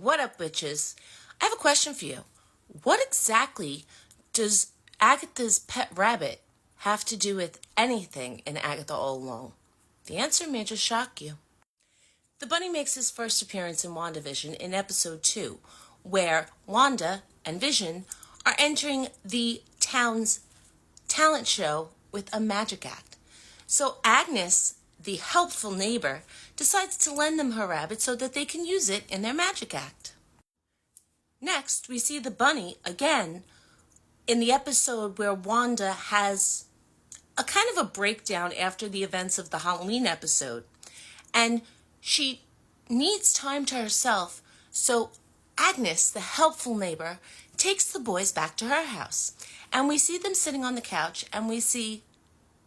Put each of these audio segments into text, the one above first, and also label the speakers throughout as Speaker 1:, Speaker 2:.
Speaker 1: What up, bitches? I have a question for you. What exactly does Agatha's pet rabbit have to do with anything in Agatha All Alone? The answer may just shock you. The bunny makes his first appearance in WandaVision in episode 2, where Wanda and Vision are entering the town's talent show with a magic act. So Agnes, the helpful neighbor, decides to lend them her rabbit so that they can use it in their magic act. Next, we see the bunny again in the episode where Wanda has a kind of a breakdown after the events of the Halloween episode. And she needs time to herself, so Agnes, the helpful neighbor, takes the boys back to her house. And we see them sitting on the couch, and we see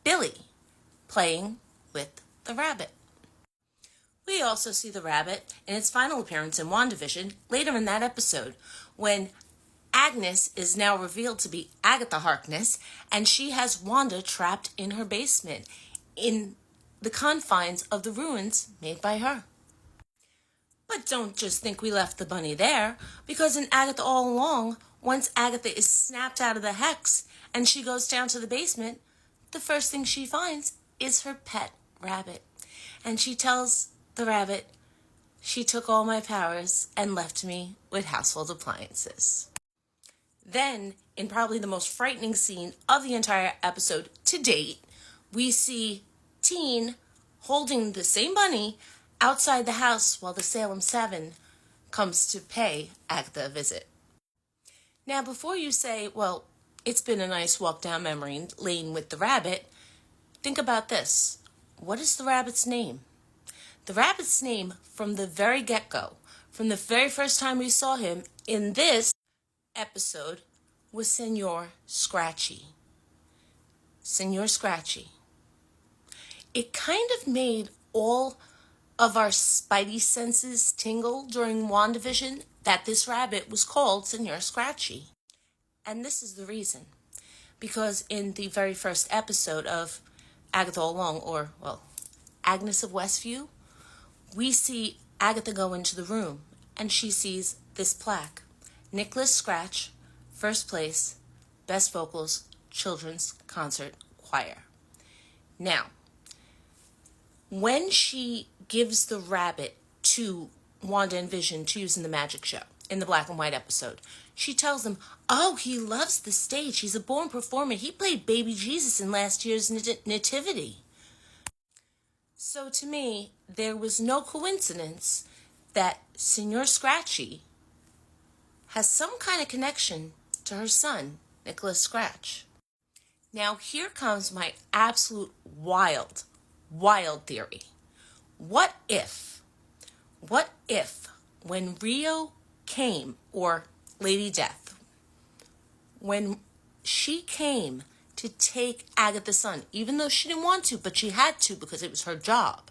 Speaker 1: Billy playing with the rabbit. We also see the rabbit in its final appearance in WandaVision later in that episode, when Agnes is now revealed to be Agatha Harkness, and she has Wanda trapped in her basement in the confines of the ruins made by her. But don't just think we left the bunny there, because in Agatha All Along, once Agatha is snapped out of the hex and she goes down to the basement, the first thing she finds is her pet rabbit. And she tells the rabbit, "She took all my powers and left me with household appliances." Then, in probably the most frightening scene of the entire episode to date, we see Teen holding the same bunny outside the house while the Salem 7 comes to pay Agatha a visit. Now, before you say, well, it's been a nice walk down memory lane with the rabbit, think about this. What is the rabbit's name? The rabbit's name from the very get-go, from the very first time we saw him in this episode, was Senor Scratchy. Senor Scratchy. It kind of made all of our spidey senses tingle during WandaVision that this rabbit was called Senor Scratchy. And this is the reason. Because in the very first episode of Agatha All Along, or, well, Agnes of Westview, we see Agatha go into the room, and she sees this plaque. Nicholas Scratch, first place, best vocals, children's concert choir. Now, when she gives the rabbit to Wanda and Vision to use in the magic show, in the black and white episode, she tells them, oh, he loves the stage. He's a born performer. He played baby Jesus in last year's nativity. So to me, there was no coincidence that Senor Scratchy has some kind of connection to her son, Nicholas Scratch. Now here comes my absolute wild theory. What if when Rio came, or Lady Death, when she came to take Agatha's son, even though she didn't want to, but she had to because it was her job,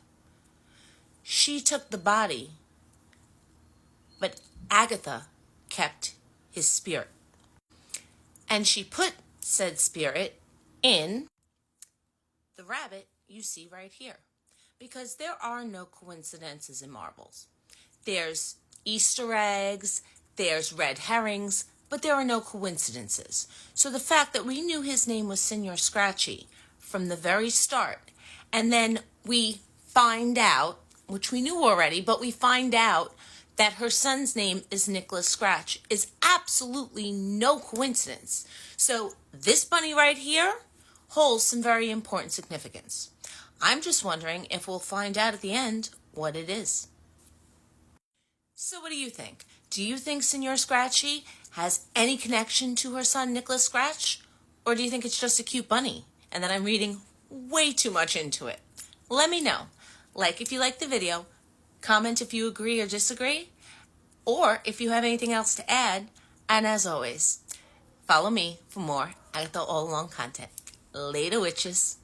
Speaker 1: she took the body, but Agatha kept his spirit. And she put said spirit in the rabbit you see right here. Because there are no coincidences in marbles. There's Easter eggs, there's red herrings, but there are no coincidences. So the fact that we knew his name was Senor Scratchy from the very start, and then we find out, which we knew already, but we find out that her son's name is Nicholas Scratch, is absolutely no coincidence. So this bunny right here holds some very important significance. I'm just wondering if we'll find out at the end what it is. So what do you think? Do you think Senor Scratchy has any connection to her son Nicholas Scratch? Or do you think it's just a cute bunny and that I'm reading way too much into it? Let me know. Like if you like the video, comment if you agree or disagree, or if you have anything else to add, and as always, follow me for more Agatha All Along content. Later, witches.